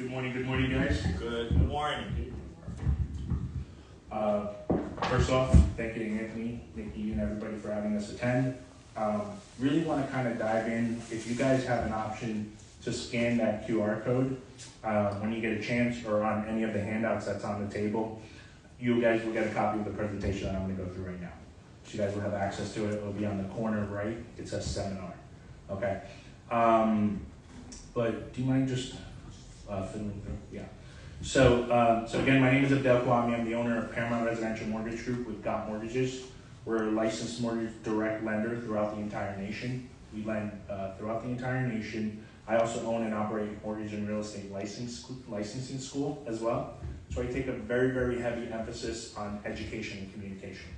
Good morning, guys. Good morning. First off, thank you to Anthony, Nikki, and everybody for having us attend. Really want to kind of dive in. If you guys have an option to scan that QR code when you get a chance, or on any of the handouts that's on the table, you guys will get a copy of the presentation that I'm going to go through right now. So you guys will have access to it. It will be on the corner right. It says seminar. Okay. But do you mind just fiddling through? Yeah. So again, my name is Abdel. I'm the owner of Paramount Residential Mortgage Group with Got Mortgages. We're a licensed mortgage direct lender throughout the entire nation. We lend throughout the entire nation. I also own and operate mortgage and real estate licensing school as well. So I take a very, very heavy emphasis on education and communication.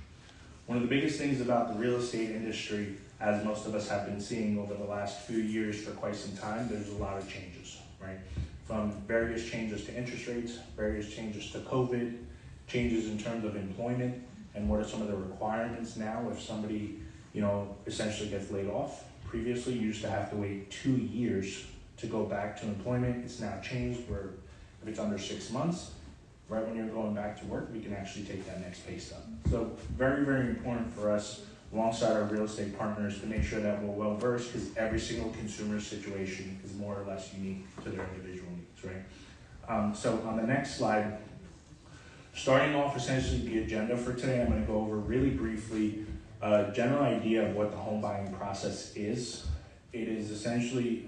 One of the biggest things about the real estate industry, as most of us have been seeing over the last few years for quite some time, there's a lot of changes, right? From various changes to interest rates, various changes to COVID, changes in terms of employment, and what are some of the requirements now if somebody, essentially gets laid off. Previously, you used to have to wait 2 years to go back to employment. It's now changed where if it's under 6 months, right when you're going back to work, we can actually take that next pay stub. So very, very important for us alongside our real estate partners to make sure that we're well versed, because every single consumer situation is more or less unique to their individual needs, right? So on the next slide, starting off essentially the agenda for today, I'm going to go over really briefly a general idea of what the home buying process is. It is essentially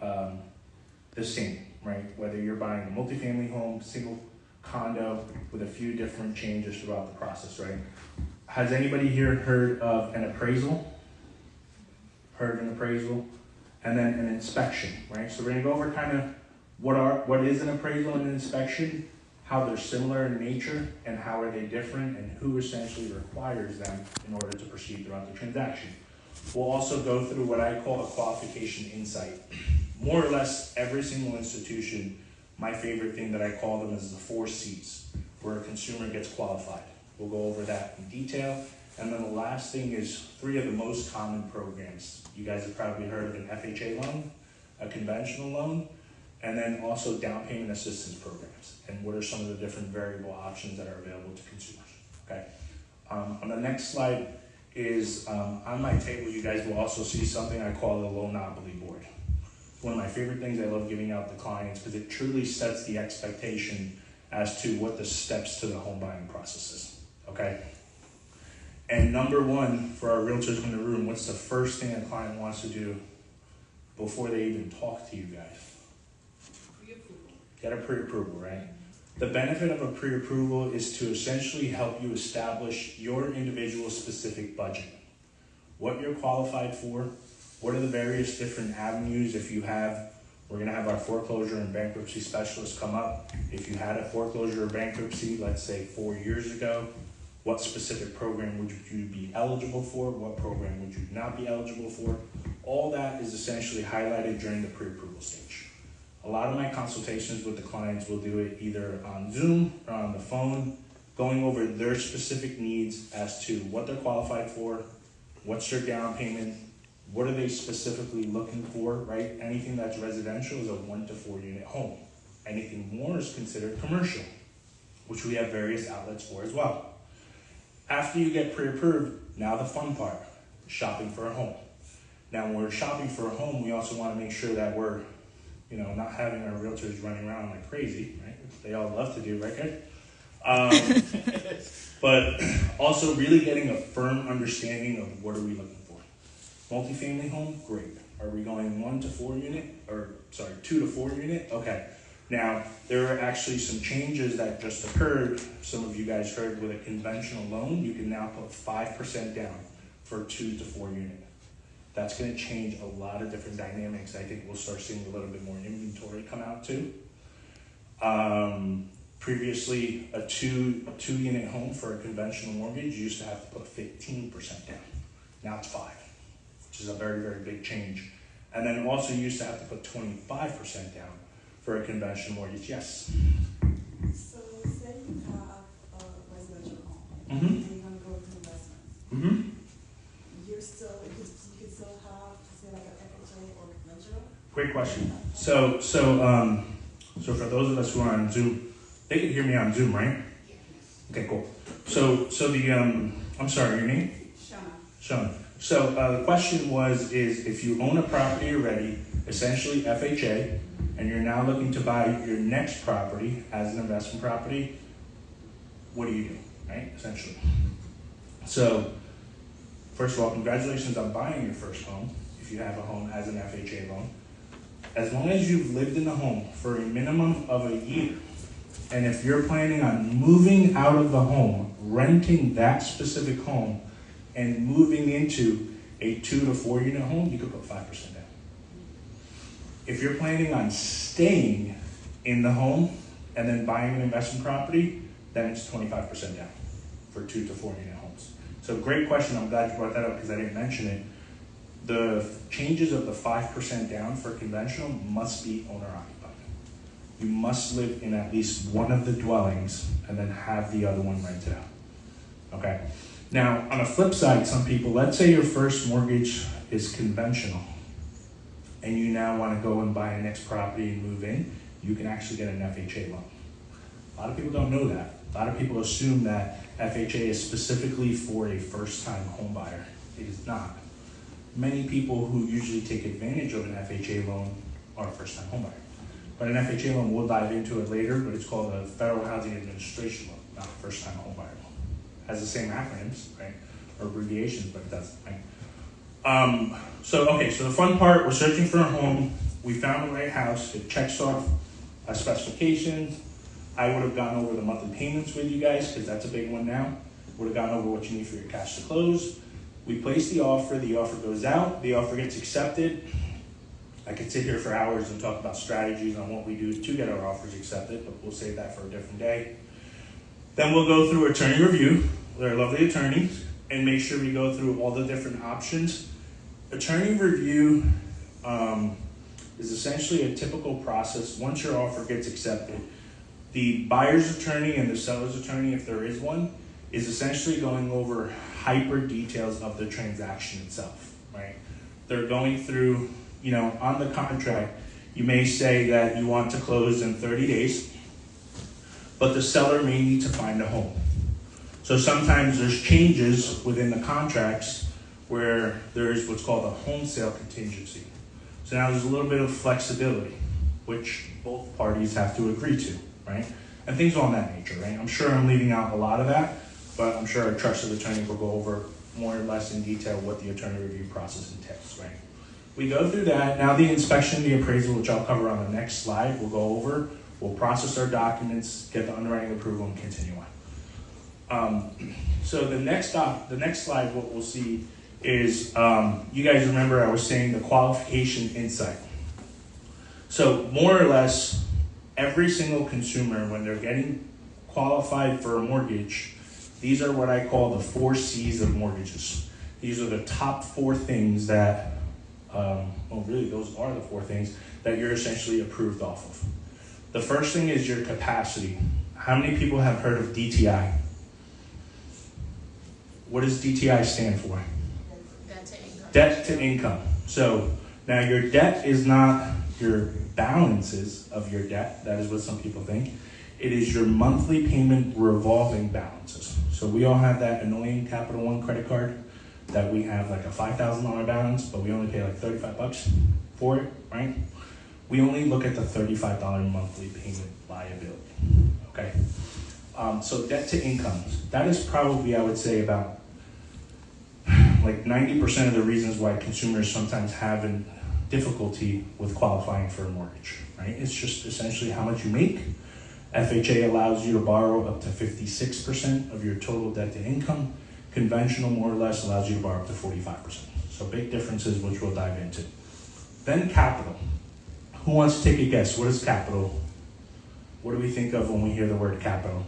the same, right? Whether you're buying a multifamily home, single condo, with a few different changes throughout the process, right? Has anybody here heard of an appraisal? Heard of an appraisal? And then an inspection, right? So we're gonna go over kind of what is an appraisal and an inspection, how they're similar in nature, and how are they different, and who essentially requires them in order to proceed throughout the transaction. We'll also go through what I call a qualification insight. More or less every single institution, my favorite thing that I call them is the 4 C's, where a consumer gets qualified. We'll go over that in detail. And then the last thing is 3 of the most common programs. You guys have probably heard of an FHA loan, a conventional loan, and then also down payment assistance programs. And what are some of the different variable options that are available to consumers, okay? On the next slide is, on my table, you guys will also see something I call the loanopoly board. It's one of my favorite things I love giving out to clients because it truly sets the expectation as to what the steps to the home buying process is, okay? And number one, for our realtors in the room, what's the first thing a client wants to do before they even talk to you guys? Pre-approval. Get a pre-approval, right? The benefit of a pre-approval is to essentially help you establish your individual specific budget. What you're qualified for, what are the various different avenues if you have. We're gonna have our foreclosure and bankruptcy specialist come up. If you had a foreclosure or bankruptcy, let's say 4 years ago, what specific program would you be eligible for? What program would you not be eligible for? All that is essentially highlighted during the pre-approval stage. A lot of my consultations with the clients will do it either on Zoom or on the phone, going over their specific needs as to what they're qualified for, what's their down payment, what are they specifically looking for, right? Anything that's residential is a 1 to 4 unit home. Anything more is considered commercial, which we have various outlets for as well. After you get pre-approved, now the fun part, shopping for a home. Now when we're shopping for a home, we also want to make sure that we're, not having our realtors running around like crazy, right? They all love to do, right, guys? But also really getting a firm understanding of what are we looking for. Multifamily home, great. Are we going 1 to 4 unit, 2 to 4 unit? Okay. Now, there are actually some changes that just occurred. Some of you guys heard with a conventional loan, you can now put 5% down for 2 to 4 unit. That's gonna change a lot of different dynamics. I think we'll start seeing a little bit more inventory come out too. Previously, a two unit home for a conventional mortgage, you used to have to put 15% down. Now it's 5%, which is a very, very big change. And then also you used to have to put 25% down for a conventional mortgage. Yes? So say you have a residential home, Mm-hmm. and you're gonna go into investment. Mm-hmm. You could still have, say like an FHA or conventional? Great question. So for those of us who are on Zoom, they can hear me on Zoom, right? Okay, cool. So the, I'm sorry, your name? Shona. So the question is if you own a property already, essentially FHA, and you're now looking to buy your next property as an investment property, what do you do, right, essentially? So first of all, congratulations on buying your first home, if you have a home as an FHA loan. As long as you've lived in the home for a minimum of a year, and if you're planning on moving out of the home, renting that specific home, and moving into a 2 to 4 unit home, you could put 5% down. If you're planning on staying in the home and then buying an investment property, then it's 25% down for 2 to 4 unit homes. So great question, I'm glad you brought that up because I didn't mention it. The changes of the 5% down for conventional must be owner occupied. You must live in at least one of the dwellings and then have the other one rented out, okay? Now, on the flip side, some people, let's say your first mortgage is conventional and you now want to go and buy a next property and move in, you can actually get an FHA loan. A lot of people don't know that. A lot of people assume that FHA is specifically for a first-time home buyer. It is not. Many people who usually take advantage of an FHA loan are first-time home buyer. But an FHA loan, we'll dive into it later, but it's called a Federal Housing Administration loan, not a first-time home buyer loan. Has the same acronyms, right, or abbreviations, but it doesn't, right? So the fun part, we're searching for a home. We found the right house. It checks off our specifications. I would have gone over the monthly payments with you guys because that's a big one now. Would have gone over what you need for your cash to close. We place the offer goes out, the offer gets accepted. I could sit here for hours and talk about strategies on what we do to get our offers accepted, but we'll save that for a different day. Then we'll go through attorney review with our lovely attorneys and make sure we go through all the different options. Attorney review is essentially a typical process. Once your offer gets accepted, the buyer's attorney and the seller's attorney, if there is one, is essentially going over hyper details of the transaction itself, right? They're going through, on the contract, you may say that you want to close in 30 days, but the seller may need to find a home. So sometimes there's changes within the contracts where there's what's called a home sale contingency. So now there's a little bit of flexibility, which both parties have to agree to, right? And things on that nature, right? I'm sure I'm leaving out a lot of that, but I'm sure our trusted attorney will go over more or less in detail what the attorney review process entails, right? We go through that. Now the inspection, the appraisal, which I'll cover on the next slide, we'll go over. We'll process our documents, get the underwriting approval, and continue on. So the next slide, what we'll see is, you guys remember I was saying the qualification insight. So more or less, every single consumer, when they're getting qualified for a mortgage, these are what I call the 4 C's of mortgages. These are the top 4 things that, really those are the 4 things that you're essentially approved off of. The first thing is your capacity. How many people have heard of DTI? What does DTI stand for? Debt to income. Debt to income. So now your debt is not your balances of your debt. That is what some people think. It is your monthly payment revolving balances. So we all have that annoying Capital One credit card that we have like a $5,000 balance, but we only pay like $35 for it, right? We only look at the $35 monthly payment liability, okay? So debt to income, that is probably, I would say, about like 90% of the reasons why consumers sometimes have difficulty with qualifying for a mortgage, right? It's just essentially how much you make. FHA allows you to borrow up to 56% of your total debt to income. Conventional, more or less, allows you to borrow up to 45%. So big differences, which we'll dive into. Then capital. Who wants to take a guess? What is capital? What do we think of when we hear the word capital?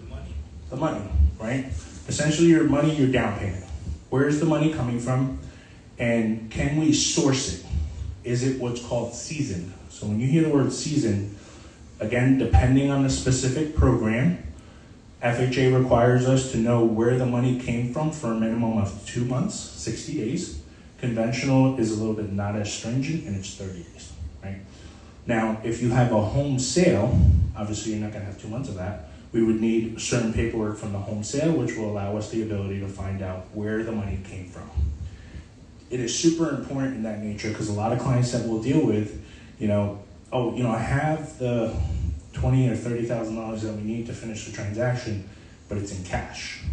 The money. The money, right? Essentially your money, your down payment. Where is the money coming from? And can we source it? Is it what's called seasoned? So when you hear the word seasoned, again, depending on the specific program, FHA requires us to know where the money came from for a minimum of 2 months, 60 days. Conventional is a little bit not as stringent, and it's 30 days, right? Now, if you have a home sale, obviously you're not gonna have 2 months of that, we would need certain paperwork from the home sale, which will allow us the ability to find out where the money came from. It is super important in that nature because a lot of clients that we'll deal with, I have the $20,000 or $30,000 that we need to finish the transaction, but it's in cash,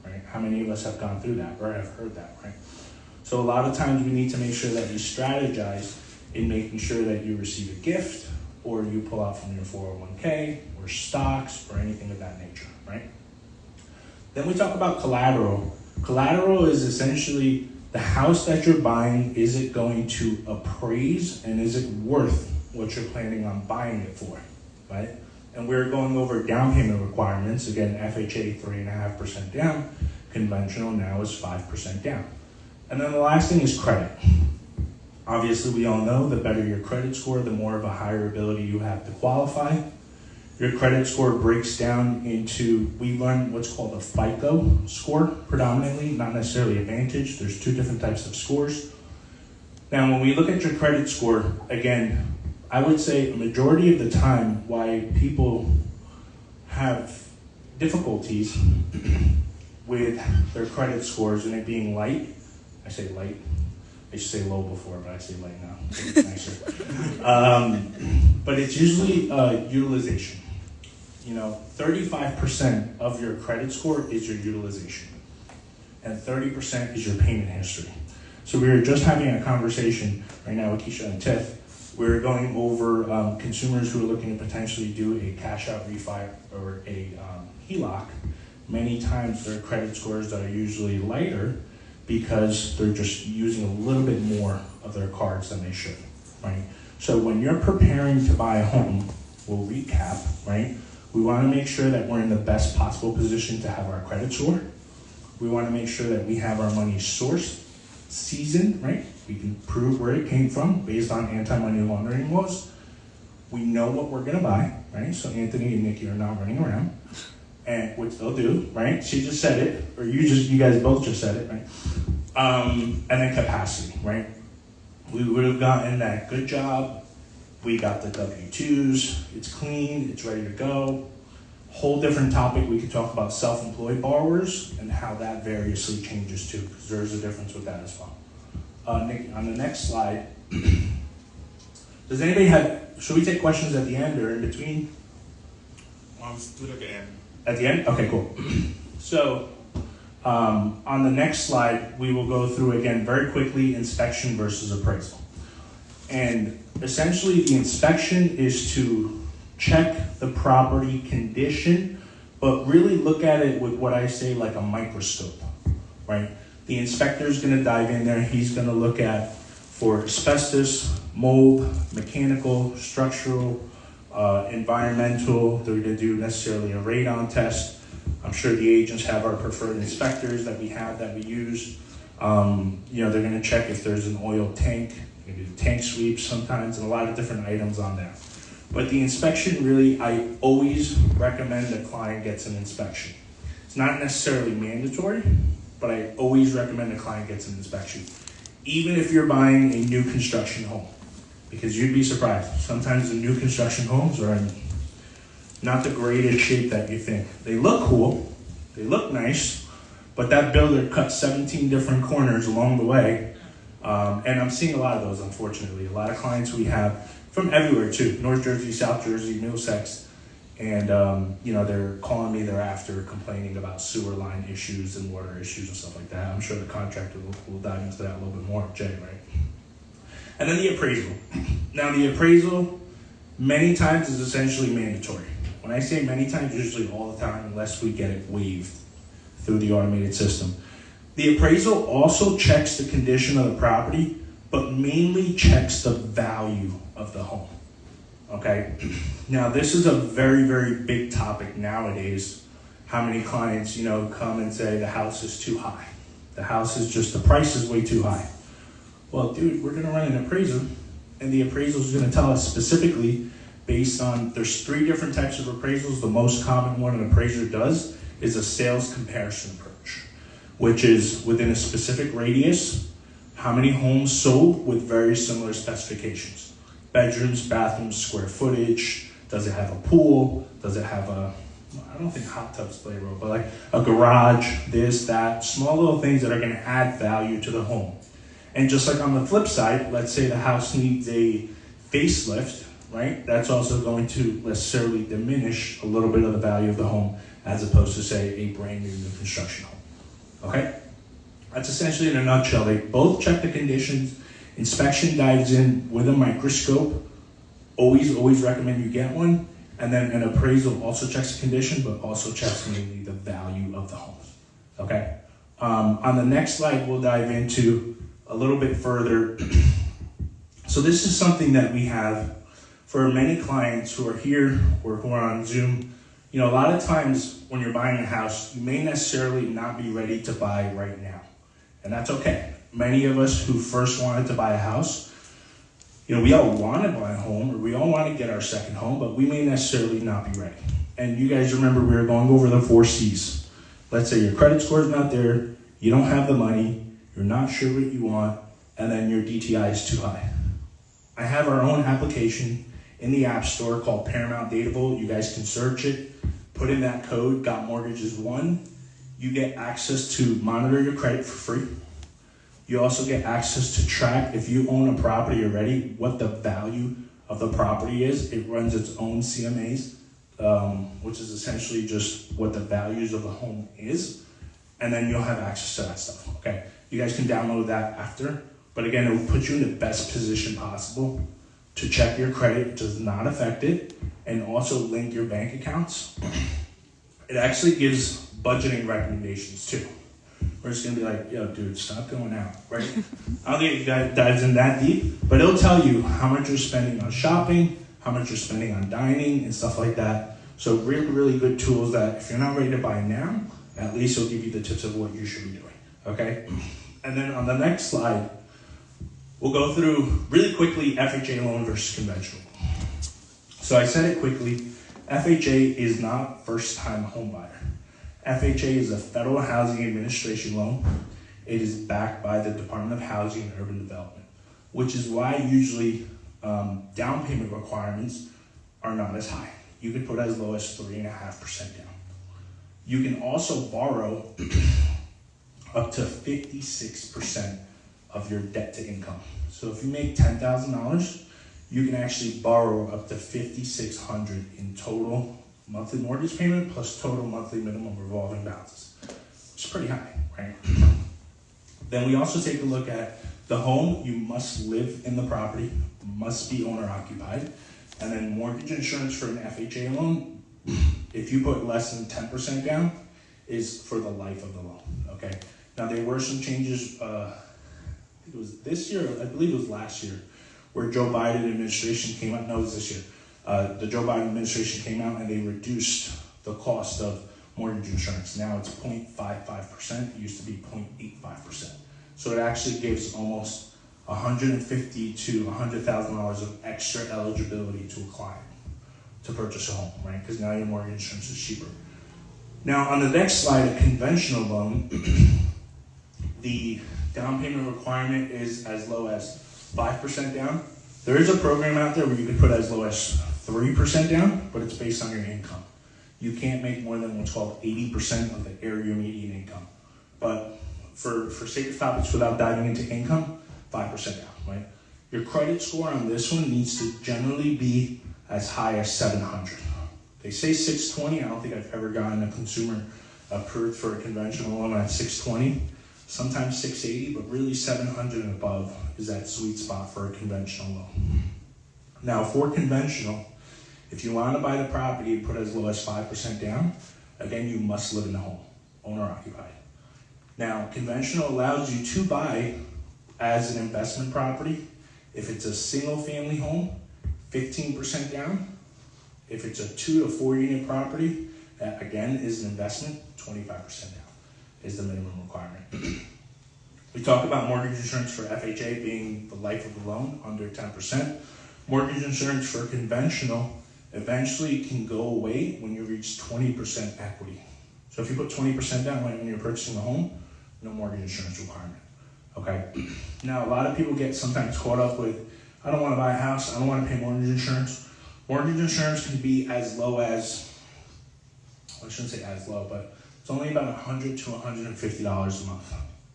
right? How many of us have gone through that or have heard that, right? So a lot of times we need to make sure that you strategize in making sure that you receive a gift or you pull out from your 401k or stocks or anything of that nature, right? Then we talk about collateral. Collateral is essentially the house that you're buying, is it going to appraise and is it worth what you're planning on buying it for, right? And we're going over down payment requirements. Again, FHA 3.5% down, conventional now is 5% down. And then the last thing is credit. Obviously, we all know the better your credit score, the more of a higher ability you have to qualify. Your credit score breaks down into, we run what's called a FICO score predominantly, not necessarily a Vantage. There's 2 different types of scores. Now, when we look at your credit score, again, I would say a majority of the time why people have difficulties with their credit scores and it being light, I say light, I should say low before, but I say light now, so it's nicer. But it's usually utilization. 35% of your credit score is your utilization, and 30% is your payment history. So we were just having a conversation right now with Keisha and Tiff. We're going over consumers who are looking to potentially do a cash out refi or a HELOC. Many times their credit scores are usually lighter because they're just using a little bit more of their cards than they should, right? So when you're preparing to buy a home, we'll recap, right? We want to make sure that we're in the best possible position to have our credit score. We want to make sure that we have our money sourced, seasoned, right? We can prove where it came from based on anti-money laundering laws. We know what we're gonna buy, right? So Anthony and Nikki are not running around, and which they'll do, right? She just said it, or you guys both just said it, right? And then capacity, right? We would have gotten that good job. We got the W-2s, it's clean, it's ready to go. Whole different topic, we could talk about self-employed borrowers and how that variously changes too, because there's a difference with that as well. Nick, on the next slide, does anybody have, should we take questions at the end or in between? Let's do it at the end. At the end? Okay, cool. So, on the next slide, we will go through again very quickly inspection versus appraisal. And essentially the inspection is to check the property condition, but really look at it with what I say like a microscope, right? The inspector is going to dive in there. He's going to look at for asbestos, mold, mechanical, structural, environmental. They're going to do necessarily a radon test. I'm sure the agents have our preferred inspectors that we have that we use. They're going to check if there's an oil tank. They're going to do tank sweeps sometimes and a lot of different items on there. But the inspection really, I always recommend the client gets an inspection. It's not necessarily mandatory, but I always recommend the client gets an inspection. Even if you're buying a new construction home, because you'd be surprised. Sometimes the new construction homes are in not the greatest shape that you think. They look cool, they look nice, but that builder cut 17 different corners along the way. And I'm seeing a lot of those, unfortunately. A lot of clients we have from everywhere too, North Jersey, South Jersey, Middlesex, and they're calling me thereafter complaining about sewer line issues and water issues and stuff like that. I'm sure the contractor will dive into that a little bit more, Jay, right? And then the appraisal. Now the appraisal, many times is essentially mandatory. When I say many times, usually all the time, unless we get it waived through the automated system. The appraisal also checks the condition of the property, but mainly checks the value of the home, okay? Now this is a very, very big topic nowadays. How many clients, come and say the house is too high. The house is just, the price is way too high. Well, dude, we're gonna run an appraisal, and the appraisal is gonna tell us specifically based on, there's 3 different types of appraisals. The most common one an appraiser does is a sales comparison approach, which is within a specific radius, how many homes sold with very similar specifications. bedrooms, bathrooms, square footage. Does it have a pool? Does it have I don't think hot tubs play a role, but like a garage, this, that, small little things that are gonna add value to the home. And just like on the flip side, let's say the house needs a facelift, right? That's also going to necessarily diminish a little bit of the value of the home as opposed to, say, a brand new construction home, okay? That's essentially in a nutshell. They both check the conditions. Inspection dives in with a microscope. Always recommend you get one. And then an appraisal also checks the condition, but also checks mainly the value of the homes, okay? On the next slide, we'll dive into a little bit further. So this is something that we have for many clients who are here or who are on Zoom. You know, a lot of times when you're buying a house, you may necessarily not be ready to buy right now. And that's okay. Many of us who first wanted to buy a house, you know, we all want to buy a home or we all want to get our second home, but we may necessarily not be ready. And you guys remember we were going over the 4 C's. Let's say your credit score is not there, you don't have the money, you're not sure what you want, and then your DTI is too high. I have our own application in the App Store called Paramount Dateable. You guys can search it, put in that code, Got Mortgages 1. You get access to monitor your credit for free. You also get access to track, if you own a property already, what the value of the property is. It runs its own CMAs, which is essentially just what the values of the home is. And then you'll have access to that stuff, okay? You guys can download that after. But again, it will put you in the best position possible to check your credit. It does not affect it. And also link your bank accounts. It actually gives budgeting recommendations too. We're just gonna be like, yo, dude, stop going out, right? I don't think it dives in that deep, but it'll tell you how much you're spending on shopping, how much you're spending on dining, and stuff like that. So really, really good tools that if you're not ready to buy now, at least it'll give you the tips of what you should be doing, okay? And then on the next slide, we'll go through really quickly FHA loan versus conventional. So I said it quickly, FHA is not first-time home buyer. FHA is a Federal Housing Administration loan. It is backed by the Department of Housing and Urban Development, which is why usually down payment requirements are not as high. You could put as low as 3.5% down. You can also borrow up to 56% of your debt to income. So if you make $10,000, you can actually borrow up to $5,600 in total monthly mortgage payment plus total monthly minimum revolving balances. It's pretty high, right? Then we also take a look at the home. You must live in the property, must be owner occupied. And then mortgage insurance for an FHA loan, if you put less than 10% down, is for the life of the loan, okay? Now there were some changes, I think it was this year, I believe it was last year, where Joe Biden administration came out, no, it was this year. The Joe Biden administration came out and they reduced the cost of mortgage insurance. Now it's 0.55%, it used to be 0.85%. So it actually gives almost $150,000 to $100,000 of extra eligibility to a client to purchase a home, right? Because now your mortgage insurance is cheaper. Now on the next slide, a conventional loan, the down payment requirement is as low as 5% down. There is a program out there where you can put as low as 3% down, but it's based on your income. You can't make more than what's called 80% of the area median income. But for sake of topics, without diving into income, 5% down, right? Your credit score on this one needs to generally be as high as 700. They say 620. I don't think I've ever gotten a consumer approved for a conventional loan at 620. Sometimes 680, but really 700 and above is that sweet spot for a conventional loan. Now for conventional, if you want to buy the property and put as low as 5% down, again, you must live in the home, owner occupied. Now conventional allows you to buy as an investment property. If it's a single family home, 15% down. If it's a 2 to 4 unit property, that again is an investment, 25% down is the minimum requirement. We talk about mortgage insurance for FHA being the life of the loan, under 10%. Mortgage insurance for conventional eventually can go away when you reach 20% equity. So if you put 20% down when you're purchasing a home, no mortgage insurance requirement, okay? Now, a lot of people get sometimes caught up with, I don't want to buy a house, I don't want to pay mortgage insurance. Mortgage insurance can be as low as, I shouldn't say as low, but it's only about $100 to $150 a month,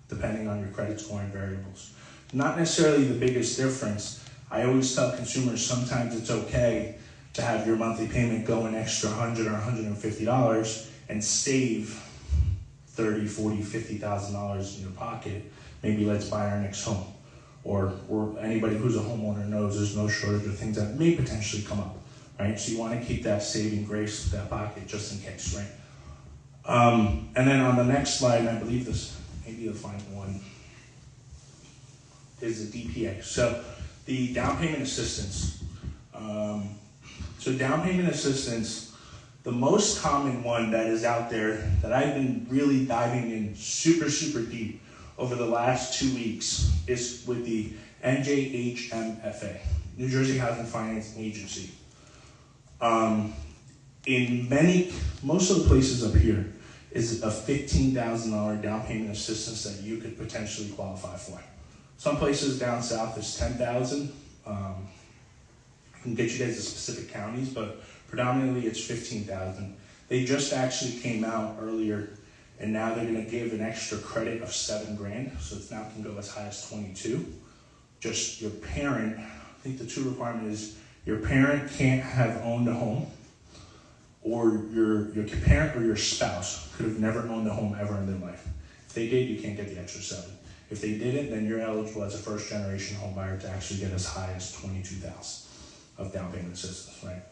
depending on your credit scoring variables. Not necessarily the biggest difference. I always tell consumers sometimes it's okay to have your monthly payment go an extra $100 or $150 and save $30, $40, $50,000 in your pocket. Maybe let's buy our next home. Or anybody who's a homeowner knows there's no shortage of things that may potentially come up, right? So you want to keep that saving grace, that pocket, just in case, right? And then on the next slide, and I believe this, maybe the final one, is the DPA. So the down payment assistance. So down payment assistance, the most common one that is out there that I've been really diving in super, super deep over the last 2 weeks is with the NJHMFA, New Jersey Housing Finance Agency. In most of the places up here is a $15,000 down payment assistance that you could potentially qualify for. Some places down south is $10,000. I can get you guys the specific counties, but predominantly it's $15,000. They just actually came out earlier, and now they're going to give an extra credit of $7,000, so it now can go as high as 22. Just your parent, I think the 2 requirement is your parent can't have owned a home, or your parent or your spouse could have never owned a home ever in their life. If they did, you can't get the extra 7. If they didn't, then you're eligible as a first-generation home buyer to actually get as high as $22,000 of down payment assistance, right?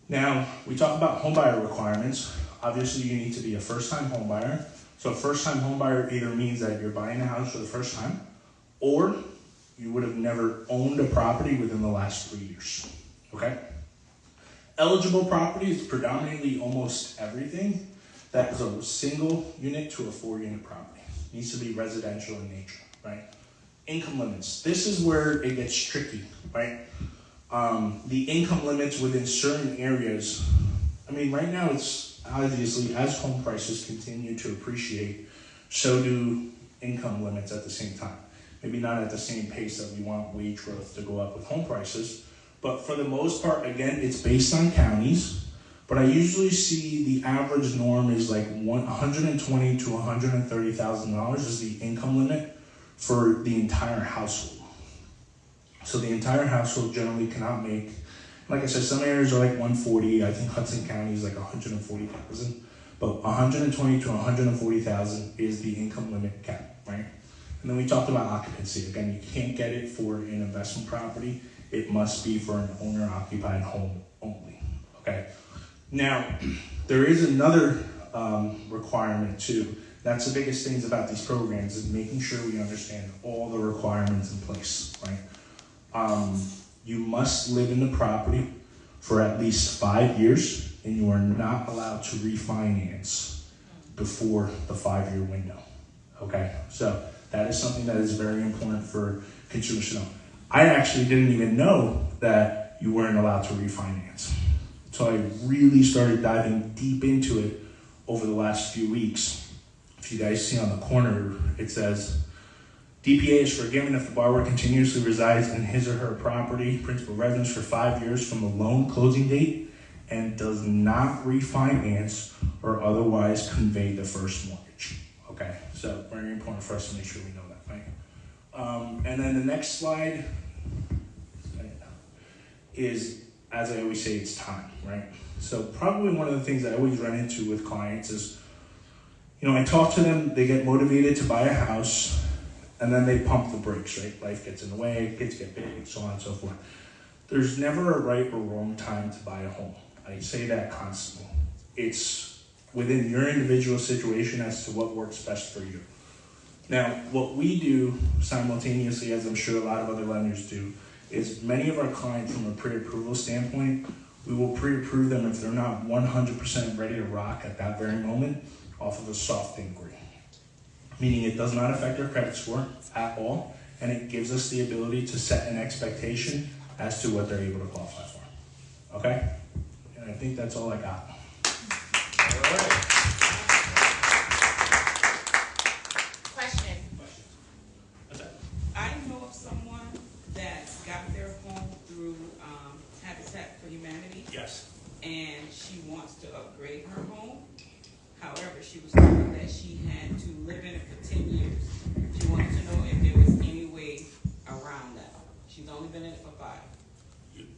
Now, we talk about home buyer requirements. Obviously, you need to be a first-time home buyer. So a first-time home buyer either means that you're buying a house for the first time, or you would have never owned a property within the last 3 years, okay? Eligible property is predominantly almost everything that is a single unit to a 4-unit property. It needs to be residential in nature, right? Income limits. This is where it gets tricky, right? The income limits within certain areas, I mean, right now it's obviously as home prices continue to appreciate, so do income limits at the same time. Maybe not at the same pace that we want wage growth to go up with home prices, but for the most part, again, it's based on counties. But I usually see the average norm is like $120,000 to $130,000 is the income limit for the entire household. So the entire household generally cannot make, like I said, some areas are like 140. I think Hudson County is like 140,000. But 120 to 140,000 is the income limit cap, right? And then we talked about occupancy. Again, you can't get it for an investment property. It must be for an owner-occupied home only, okay? Now, there is another requirement too. That's the biggest things about these programs, is making sure we understand all the requirements in place, right? You must live in the property for at least 5 years, and you are not allowed to refinance before the 5-year window, okay? So that is something that is very important for consumers to know. I actually didn't even know that you weren't allowed to refinance. So I really started diving deep into it over the last few weeks. If you guys see on the corner, it says, DPA is forgiven if the borrower continuously resides in his or her property, principal residence for 5 years from the loan closing date and does not refinance or otherwise convey the first mortgage. Okay, so very important for us to make sure we know that, right? And then the next slide is, as I always say, it's time, right? So probably one of the things I always run into with clients is, you know, I talk to them, they get motivated to buy a house, and then they pump the brakes, right? Life gets in the way, kids get big, so on and so forth. There's never a right or wrong time to buy a home. I say that constantly. It's within your individual situation as to what works best for you. Now, what we do simultaneously, as I'm sure a lot of other lenders do, is many of our clients from a pre-approval standpoint, we will pre-approve them if they're not 100% ready to rock at that very moment off of a soft inquiry. Meaning it does not affect their credit score at all, and it gives us the ability to set an expectation as to what they're able to qualify for. Okay? And I think that's all I got. All right. Question. What's that? I know of someone that's got She's only been in it for 5.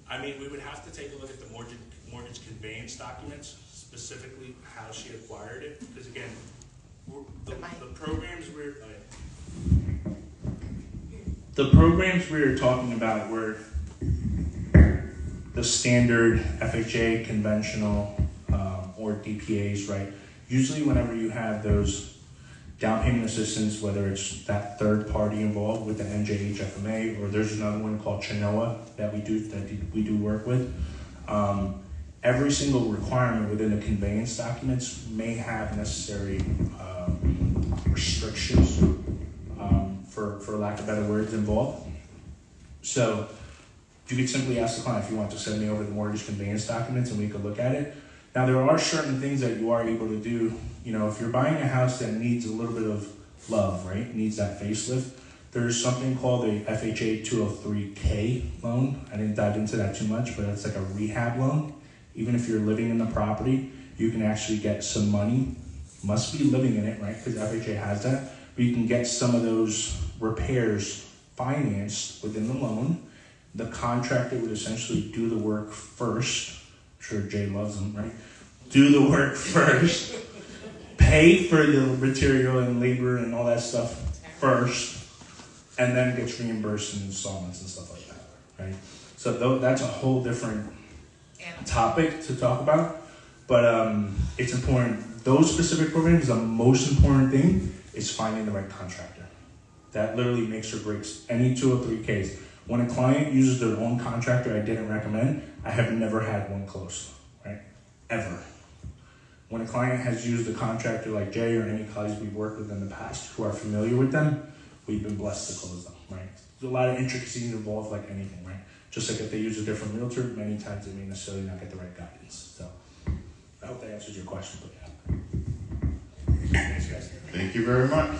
I mean, we would have to take a look at the mortgage conveyance documents, specifically how she acquired it, because again, the programs we're talking about were the standard FHA, conventional, or DPAs, right? Usually whenever you have those down payment assistance, whether it's that third party involved with the NJHFMA, or there's another one called Chenoa that we do work with. Every single requirement within the conveyance documents may have necessary restrictions, for lack of better words, involved. So you could simply ask the client if you want to send me over the mortgage conveyance documents and we could look at it. Now, there are certain things that you are able to do. You know, if you're buying a house that needs a little bit of love, right, needs that facelift, there's something called a FHA 203K loan. I didn't dive into that too much, but it's like a rehab loan. Even if you're living in the property, you can actually get some money. Must be living in it, right, because FHA has that. But you can get some of those repairs financed within the loan. The contractor would essentially do the work first. I'm sure Jay loves them, right? Do the work first. Pay for the material and labor and all that stuff first, and then gets reimbursed in installments and stuff like that, right? So that's a whole different topic to talk about, but it's important. Those specific programs, the most important thing is finding the right contractor. That literally makes or breaks any 203Ks. When a client uses their own contractor I didn't recommend, I have never had one close, right? Ever. When a client has used a contractor like Jay or any colleagues we've worked with in the past who are familiar with them, we've been blessed to close them, right? There's a lot of intricacies involved like anything, right? Just like if they use a different realtor, many times they may necessarily not get the right guidance. So I hope that answers your question, but yeah. Thanks, guys. Thank you very much.